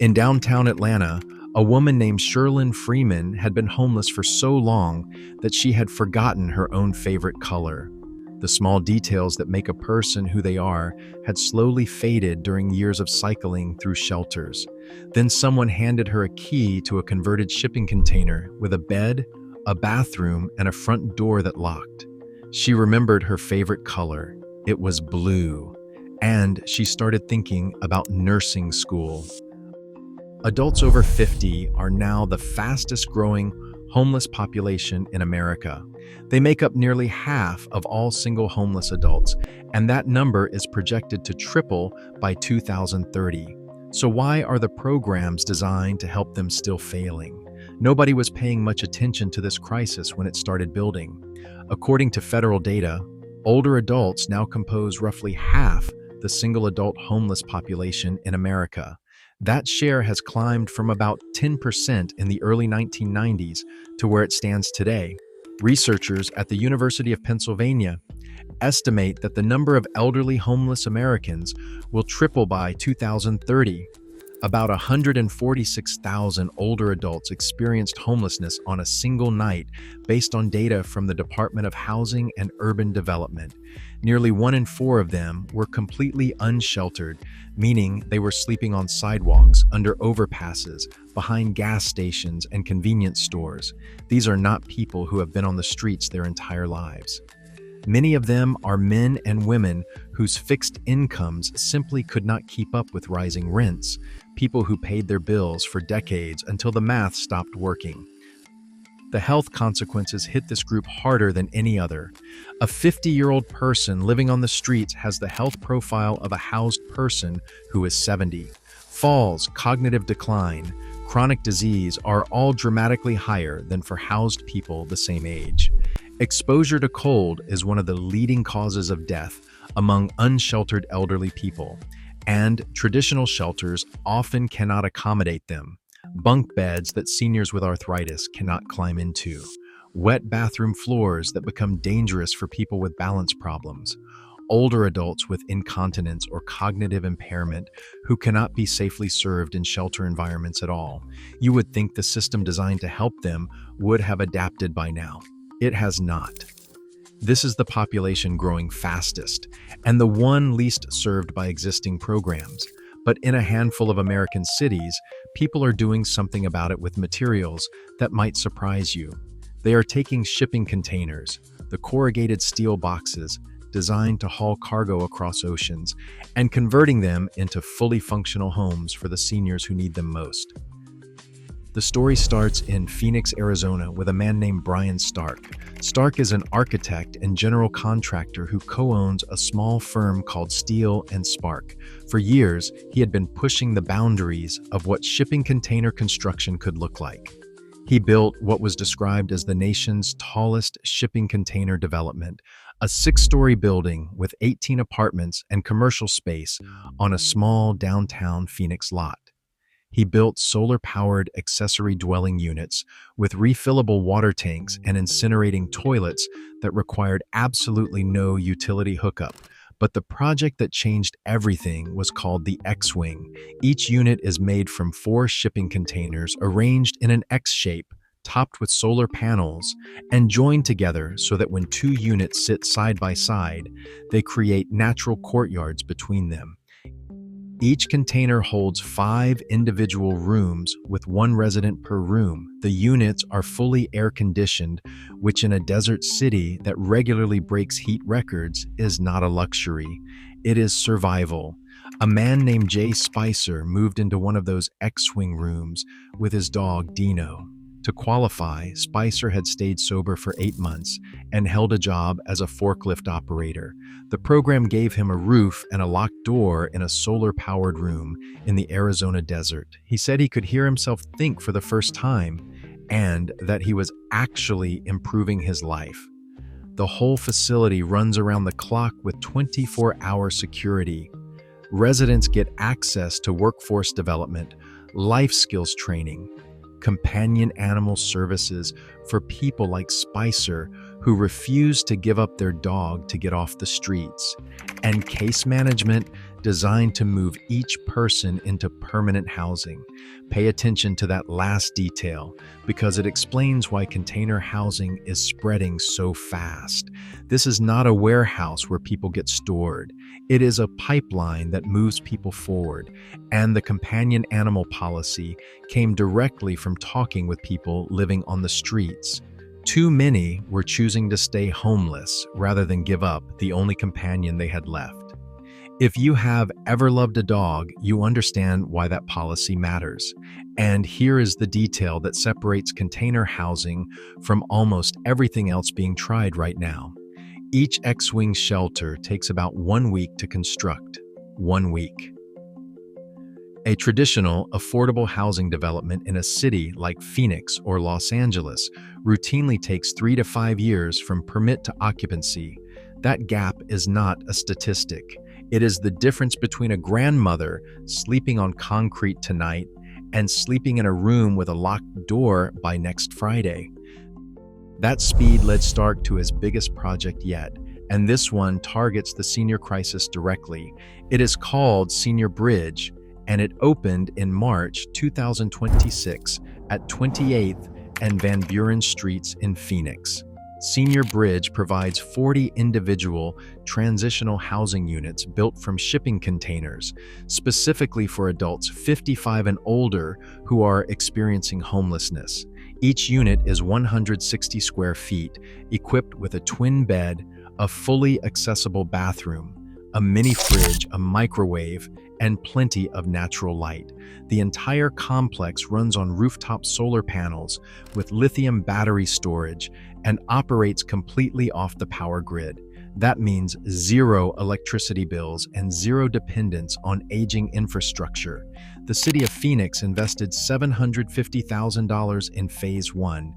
In downtown Atlanta, a woman named Sherlin Freeman had been homeless for so long that she had forgotten her own favorite color. The small details that make a person who they are had slowly faded during years of cycling through shelters. Then someone handed her a key to a converted shipping container with a bed, a bathroom, and a front door that locked. She remembered her favorite color. It was blue. And she started thinking about nursing school. Adults over 50 are now the fastest growing homeless population in America. They make up nearly half of all single homeless adults, and that number is projected to triple by 2030. So why are the programs designed to help them still failing? Nobody was paying much attention to this crisis when it started building. According to federal data, older adults now compose roughly half the single adult homeless population in America. That share has climbed from about 10% in the early 1990s to where it stands today. Researchers at the University of Pennsylvania estimate that the number of elderly homeless Americans will triple by 2030. About 146,000 older adults experienced homelessness on a single night based on data from the Department of Housing and Urban Development. Nearly 1 in 4 of them were completely unsheltered, meaning they were sleeping on sidewalks, under overpasses, behind gas stations and convenience stores. These are not people who have been on the streets their entire lives. Many of them are men and women whose fixed incomes simply could not keep up with rising rents, people who paid their bills for decades until the math stopped working. The health consequences hit this group harder than any other. A 50-year-old person living on the streets has the health profile of a housed person who is 70. Falls, cognitive decline, chronic disease are all dramatically higher than for housed people the same age. Exposure to cold is one of the leading causes of death among unsheltered elderly people, and traditional shelters often cannot accommodate them. Bunk beds that seniors with arthritis cannot climb into. Wet bathroom floors that become dangerous for people with balance problems. Older adults with incontinence or cognitive impairment who cannot be safely served in shelter environments at all. You would think the system designed to help them would have adapted by now. It has not. This is the population growing fastest, and the one least served by existing programs. But in a handful of American cities, people are doing something about it with materials that might surprise you. They are taking shipping containers, the corrugated steel boxes designed to haul cargo across oceans, and converting them into fully functional homes for the seniors who need them most. The story starts in Phoenix, Arizona, with a man named Brian Stark. Stark is an architect and general contractor who co-owns a small firm called Steel and Spark. For years, he had been pushing the boundaries of what shipping container construction could look like. He built what was described as the nation's tallest shipping container development, a 6-story building with 18 apartments and commercial space on a small downtown Phoenix lot. He built solar-powered accessory dwelling units with refillable water tanks and incinerating toilets that required absolutely no utility hookup. But the project that changed everything was called the X-Wing. Each unit is made from 4 shipping containers arranged in an X shape, topped with solar panels, and joined together so that when 2 units sit side by side, they create natural courtyards between them. Each container holds 5 individual rooms with 1 resident per room. The units are fully air-conditioned, which in a desert city that regularly breaks heat records is not a luxury. It is survival. A man named Jay Spicer moved into one of those X-Wing rooms with his dog Dino. To qualify, Spicer had stayed sober for 8 months and held a job as a forklift operator. The program gave him a roof and a locked door in a solar-powered room in the Arizona desert. He said he could hear himself think for the first time and that he was actually improving his life. The whole facility runs around the clock with 24-hour security. Residents get access to workforce development, life skills training, companion animal services for people like Spicer who refuse to give up their dog to get off the streets, and case management designed to move each person into permanent housing. Pay attention to that last detail because it explains why container housing is spreading so fast. This is not a warehouse where people get stored. It is a pipeline that moves people forward, and the companion animal policy came directly from talking with people living on the streets. Too many were choosing to stay homeless rather than give up the only companion they had left. If you have ever loved a dog, you understand why that policy matters. And here is the detail that separates container housing from almost everything else being tried right now. Each X-Wing shelter takes about 1 week to construct. 1 week. A traditional, affordable housing development in a city like Phoenix or Los Angeles routinely takes 3 to 5 years from permit to occupancy. That gap is not a statistic. It is the difference between a grandmother sleeping on concrete tonight and sleeping in a room with a locked door by next Friday. That speed led Stark to his biggest project yet, and this one targets the senior crisis directly. It is called Senior Bridge, and it opened in March 2026 at 28th and Van Buren Streets in Phoenix. Senior Bridge provides 40 individual transitional housing units built from shipping containers, specifically for adults 55 and older who are experiencing homelessness. Each unit is 160 square feet, equipped with a twin bed, a fully accessible bathroom, a mini fridge, a microwave, and plenty of natural light. The entire complex runs on rooftop solar panels with lithium battery storage and operates completely off the power grid. That means zero electricity bills and zero dependence on aging infrastructure. The city of Phoenix invested $750,000 in Phase 1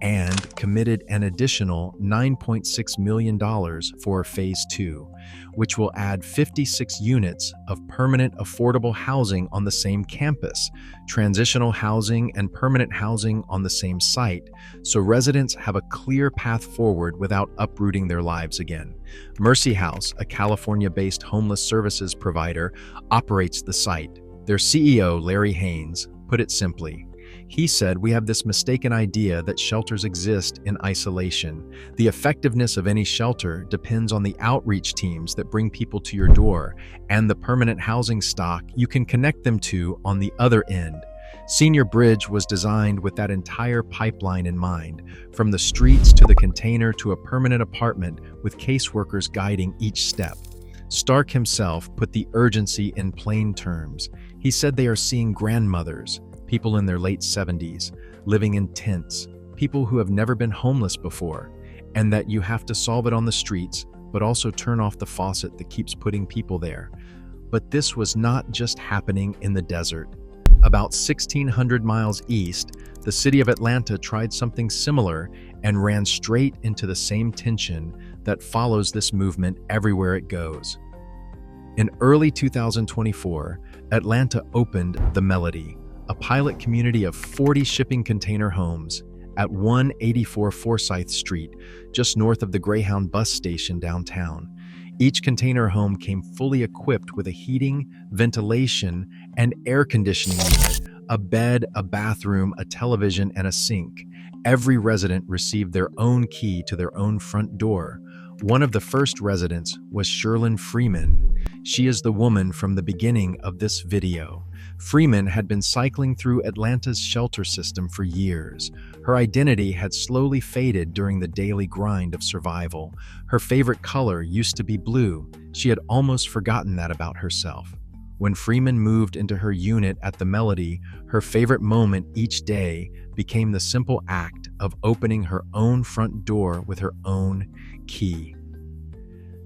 and committed an additional $9.6 million for Phase 2, which will add 56 units of permanent affordable housing on the same campus, transitional housing and permanent housing on the same site, so residents have a clear path forward without uprooting their lives again. Mercy House, a California-based homeless services provider, operates the site. Their CEO, Larry Haynes, put it simply. He said, "We have this mistaken idea that shelters exist in isolation. The effectiveness of any shelter depends on the outreach teams that bring people to your door and the permanent housing stock you can connect them to on the other end." Senior Bridge was designed with that entire pipeline in mind, from the streets to the container to a permanent apartment with caseworkers guiding each step. Stark himself put the urgency in plain terms. He said they are seeing grandmothers, people in their late 70s, living in tents, people who have never been homeless before, and that you have to solve it on the streets, but also turn off the faucet that keeps putting people there. But this was not just happening in the desert. About 1,600 miles east, the city of Atlanta tried something similar and ran straight into the same tension that follows this movement everywhere it goes. In early 2024, Atlanta opened The Melody, a pilot community of 40 shipping container homes at 184 Forsyth Street, just north of the Greyhound bus station downtown. Each container home came fully equipped with a heating, ventilation, and air conditioning unit, a bed, a bathroom, a television, and a sink. Every resident received their own key to their own front door. One of the first residents was Sherlin Freeman. She is the woman from the beginning of this video. Freeman had been cycling through Atlanta's shelter system for years. Her identity had slowly faded during the daily grind of survival. Her favorite color used to be blue. She had almost forgotten that about herself. When Freeman moved into her unit at the Melody, her favorite moment each day became the simple act of opening her own front door with her own key.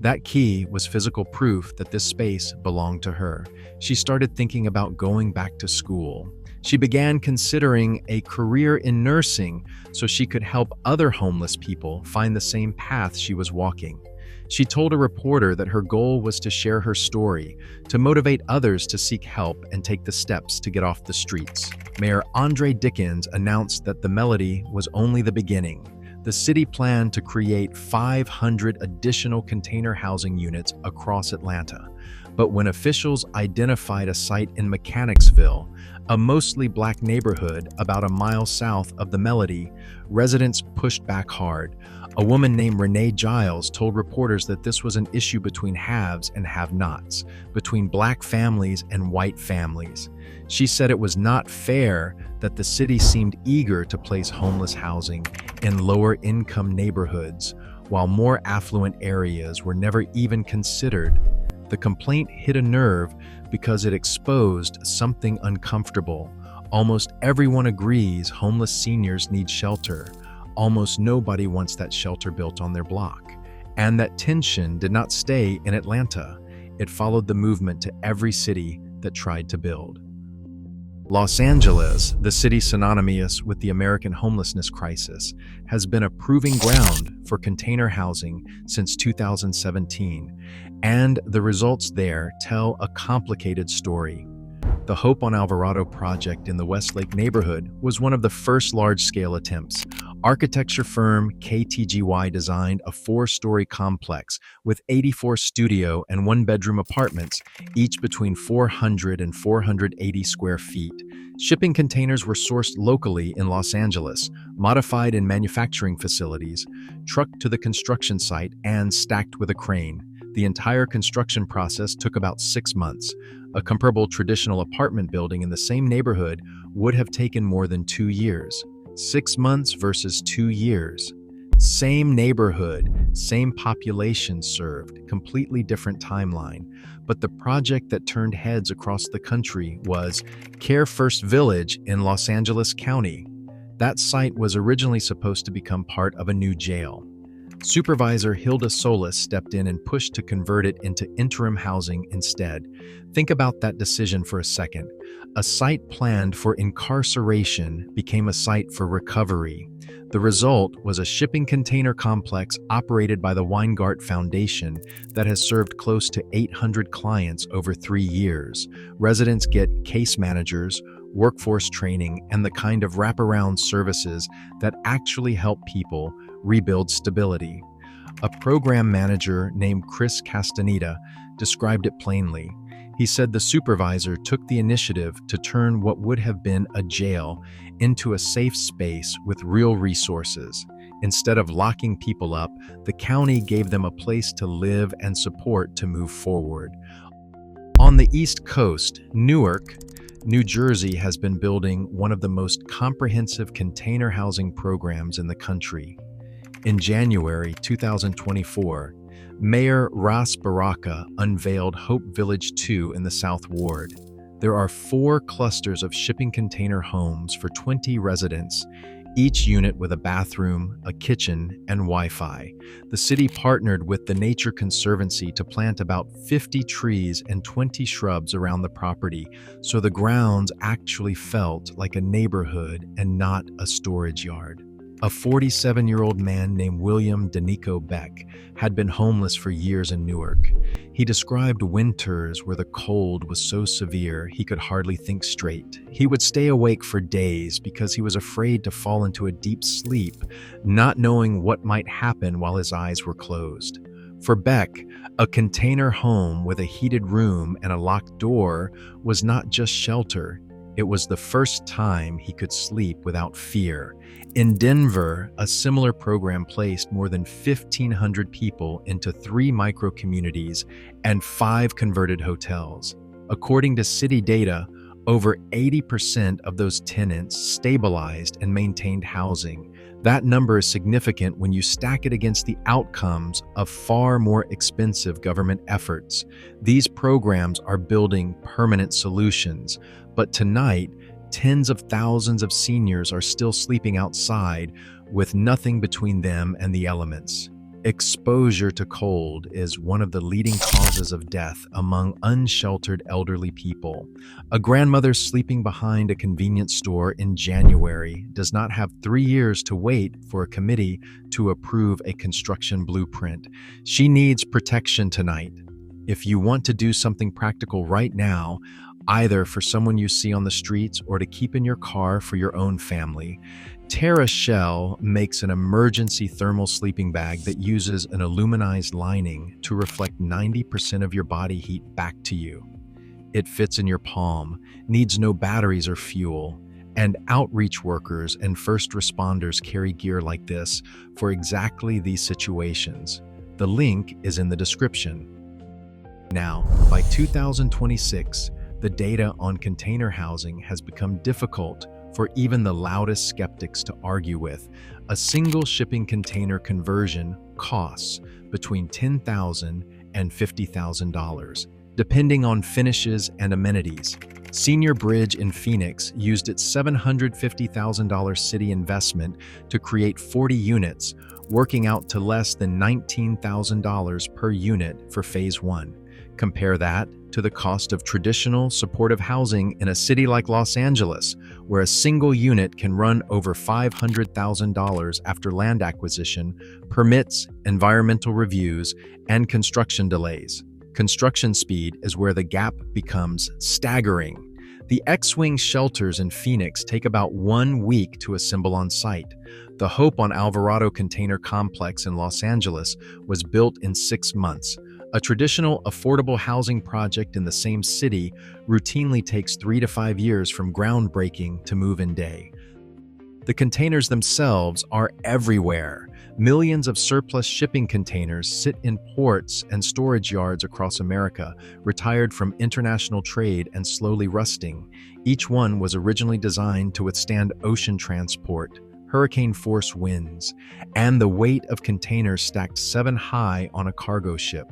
That key was physical proof that this space belonged to her. She started thinking about going back to school. She began considering a career in nursing so she could help other homeless people find the same path she was walking. She told a reporter that her goal was to share her story, to motivate others to seek help and take the steps to get off the streets. Mayor Andre Dickens announced that the Melody was only the beginning. The city planned to create 500 additional container housing units across Atlanta. But when officials identified a site in Mechanicsville, a mostly black neighborhood about a mile south of the Melody, residents pushed back hard. A woman named Renee Giles told reporters that this was an issue between haves and have-nots, between black families and white families. She said it was not fair that the city seemed eager to place homeless housing in lower-income neighborhoods, while more affluent areas were never even considered. The complaint hit a nerve because it exposed something uncomfortable. Almost everyone agrees homeless seniors need shelter. Almost nobody wants that shelter built on their block. And that tension did not stay in Atlanta. It followed the movement to every city that tried to build. Los Angeles, the city synonymous with the American homelessness crisis, has been a proving ground for container housing since 2017, and the results there tell a complicated story. The Hope on Alvarado project in the Westlake neighborhood was one of the first large-scale attempts. Architecture firm KTGY designed a 4-story complex with 84 studio and 1-bedroom apartments, each between 400 and 480 square feet. Shipping containers were sourced locally in Los Angeles, modified in manufacturing facilities, trucked to the construction site, and stacked with a crane. The entire construction process took about 6 months. A comparable traditional apartment building in the same neighborhood would have taken more than 2 years. 6 months versus 2 years. Same neighborhood, same population served, completely different timeline. But the project that turned heads across the country was Care First Village in Los Angeles County. That site was originally supposed to become part of a new jail. Supervisor Hilda Solis stepped in and pushed to convert it into interim housing instead. Think about that decision for a second. A site planned for incarceration became a site for recovery. The result was a shipping container complex operated by the Weingart Foundation that has served close to 800 clients over 3 years. Residents get case managers, workforce training, and the kind of wraparound services that actually help people rebuild stability. A program manager named Chris Castaneda described it plainly. He said the supervisor took the initiative to turn what would have been a jail into a safe space with real resources. Instead of locking people up, the county gave them a place to live and support to move forward. On the East Coast, Newark, New Jersey has been building one of the most comprehensive container housing programs in the country. In January 2024, Mayor Ras Baraka unveiled Hope Village 2 in the South Ward. There are 4 clusters of shipping container homes for 20 residents, each unit with a bathroom, a kitchen, and Wi-Fi. The city partnered with the Nature Conservancy to plant about 50 trees and 20 shrubs around the property, so the grounds actually felt like a neighborhood and not a storage yard. A 47-year-old man named William Danico Beck had been homeless for years in Newark. He described winters where the cold was so severe he could hardly think straight. He would stay awake for days because he was afraid to fall into a deep sleep, not knowing what might happen while his eyes were closed. For Beck, a container home with a heated room and a locked door was not just shelter. It was the first time he could sleep without fear. In Denver, a similar program placed more than 1,500 people into 3 micro-communities and 5 converted hotels. According to city data, over 80% of those tenants stabilized and maintained housing. That number is significant when you stack it against the outcomes of far more expensive government efforts. These programs are building permanent solutions, but tonight, tens of thousands of seniors are still sleeping outside with nothing between them and the elements. Exposure to cold is one of the leading causes of death among unsheltered elderly people. A grandmother sleeping behind a convenience store in January does not have 3 years to wait for a committee to approve a construction blueprint. She needs protection tonight. If you want to do something practical right now, either for someone you see on the streets or to keep in your car for your own family. TerraShell makes an emergency thermal sleeping bag that uses an aluminized lining to reflect 90% of your body heat back to you. It fits in your palm, needs no batteries or fuel, and outreach workers and first responders carry gear like this for exactly these situations. The link is in the description. Now, by 2026, the data on container housing has become difficult for even the loudest skeptics to argue with. A single shipping container conversion costs between $10,000 and $50,000, depending on finishes and amenities. Senior Bridge in Phoenix used its $750,000 city investment to create 40 units, working out to less than $19,000 per unit for Phase 1. Compare that to the cost of traditional supportive housing in a city like Los Angeles, where a single unit can run over $500,000 after land acquisition, permits, environmental reviews, and construction delays. Construction speed is where the gap becomes staggering. The X-Wing shelters in Phoenix take about 1 week to assemble on site. The Hope on Alvarado Container Complex in Los Angeles was built in 6 months. A traditional affordable housing project in the same city routinely takes 3 to 5 years from groundbreaking to move-in day. The containers themselves are everywhere. Millions of surplus shipping containers sit in ports and storage yards across America, retired from international trade and slowly rusting. Each one was originally designed to withstand ocean transport, hurricane-force winds, and the weight of containers stacked 7 high on a cargo ship.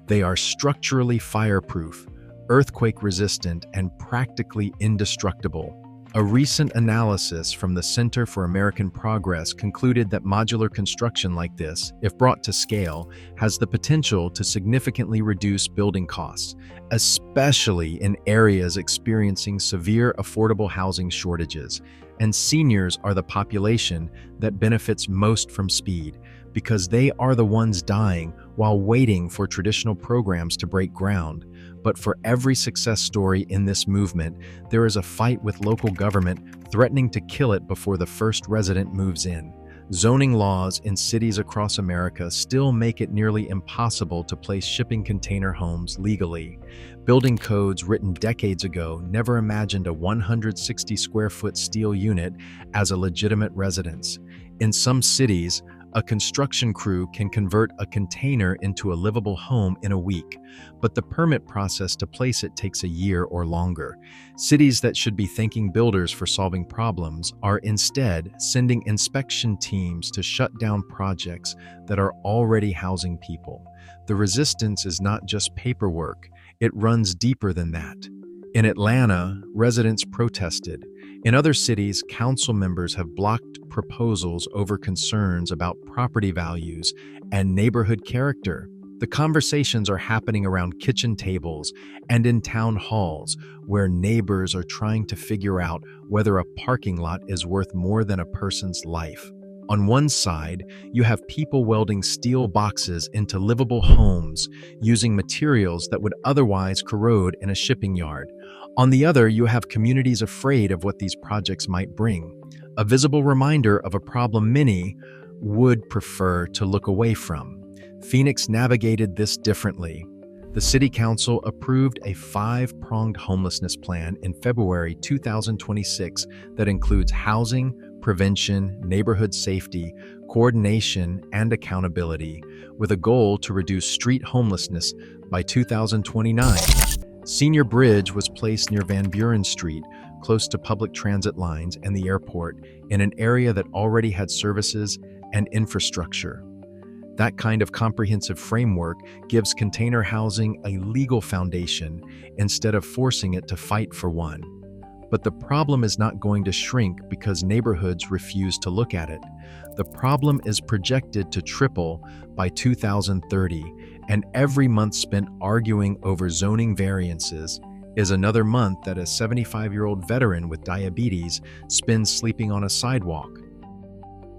They are structurally fireproof, earthquake-resistant, and practically indestructible. A recent analysis from the Center for American Progress concluded that modular construction like this, if brought to scale, has the potential to significantly reduce building costs, especially in areas experiencing severe affordable housing shortages. And seniors are the population that benefits most from speed, because they are the ones dying while waiting for traditional programs to break ground. But for every success story in this movement, there is a fight with local government threatening to kill it before the first resident moves in. Zoning laws in cities across America still make it nearly impossible to place shipping container homes legally. Building codes written decades ago never imagined a 160-square-foot steel unit as a legitimate residence. In some cities, a construction crew can convert a container into a livable home in a week, but the permit process to place it takes a year or longer. Cities that should be thanking builders for solving problems are instead sending inspection teams to shut down projects that are already housing people. The resistance is not just paperwork, it runs deeper than that. In Atlanta, residents protested. In other cities, council members have blocked proposals over concerns about property values and neighborhood character. The conversations are happening around kitchen tables and in town halls, where neighbors are trying to figure out whether a parking lot is worth more than a person's life. On one side, you have people welding steel boxes into livable homes using materials that would otherwise corrode in a shipping yard. On the other, you have communities afraid of what these projects might bring, a visible reminder of a problem many would prefer to look away from. Phoenix navigated this differently. The City Council approved a 5-pronged homelessness plan in February 2026 that includes housing, prevention, neighborhood safety, coordination, and accountability, with a goal to reduce street homelessness by 2029. Senior Bridge was placed near Van Buren Street, close to public transit lines and the airport, in an area that already had services and infrastructure. That kind of comprehensive framework gives container housing a legal foundation instead of forcing it to fight for one. But the problem is not going to shrink because neighborhoods refuse to look at it. The problem is projected to triple by 2030, and every month spent arguing over zoning variances is another month that a 75-year-old veteran with diabetes spends sleeping on a sidewalk.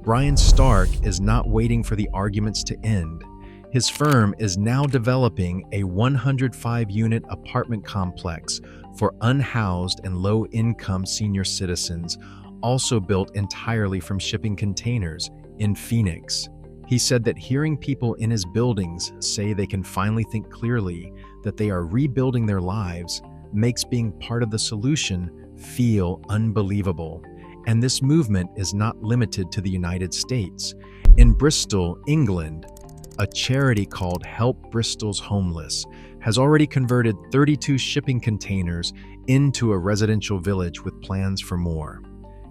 Brian Stark is not waiting for the arguments to end. His firm is now developing a 105-unit apartment complex for unhoused and low-income senior citizens, also built entirely from shipping containers in Phoenix. He said that hearing people in his buildings say they can finally think clearly, that they are rebuilding their lives, makes being part of the solution feel unbelievable. And this movement is not limited to the United States. In Bristol, England, a charity called Help Bristol's Homeless has already converted 32 shipping containers into a residential village with plans for more.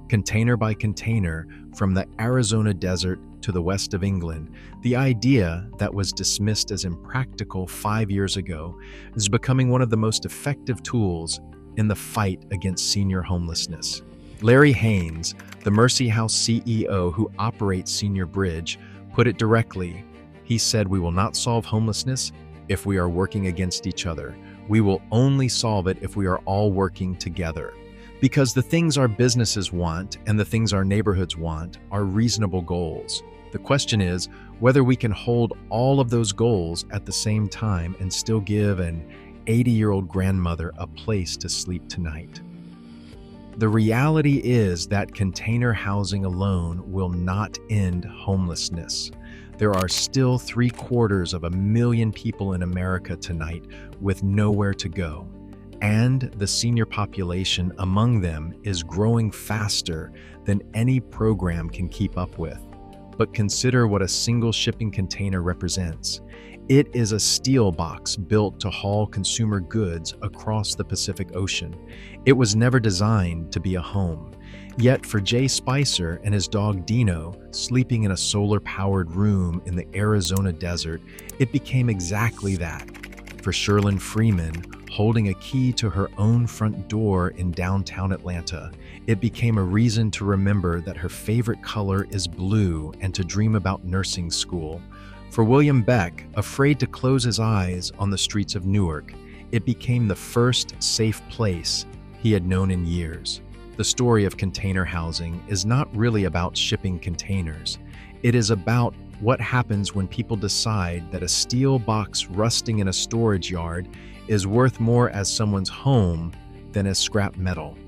Container by container, from the Arizona desert to the west of England, the idea that was dismissed as impractical 5 years ago is becoming one of the most effective tools in the fight against senior homelessness. Larry Haynes, the Mercy House CEO who operates Senior Bridge, put it directly. He said, "We will not solve homelessness if we are working against each other. We will only solve it if we are all working together." Because the things our businesses want and the things our neighborhoods want are reasonable goals. The question is whether we can hold all of those goals at the same time and still give an 80-year-old grandmother a place to sleep tonight. The reality is that container housing alone will not end homelessness. There are still 750,000 people in America tonight with nowhere to go. And the senior population among them is growing faster than any program can keep up with. But consider what a single shipping container represents. It is a steel box built to haul consumer goods across the Pacific Ocean. It was never designed to be a home. Yet for Jay Spicer and his dog Dino, sleeping in a solar-powered room in the Arizona desert, it became exactly that. For Sherlin Freeman, holding a key to her own front door in downtown Atlanta, it became a reason to remember that her favorite color is blue and to dream about nursing school. For William Beck, afraid to close his eyes on the streets of Newark, it became the first safe place he had known in years. The story of container housing is not really about shipping containers. It is about what happens when people decide that a steel box rusting in a storage yard is worth more as someone's home than as scrap metal,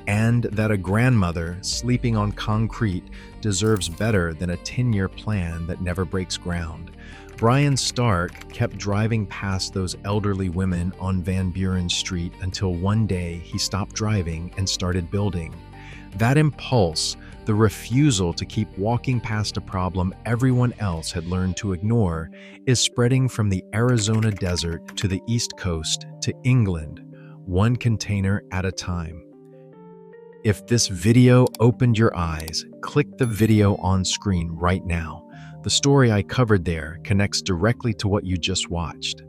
and that a grandmother sleeping on concrete deserves better than a 10-year plan that never breaks ground. Brian Stark kept driving past those elderly women on Van Buren Street until one day he stopped driving and started building. That impulse, the refusal to keep walking past a problem everyone else had learned to ignore, is spreading from the Arizona desert to the East Coast to England, one container at a time. If this video opened your eyes, click the video on screen right now. The story I covered there connects directly to what you just watched.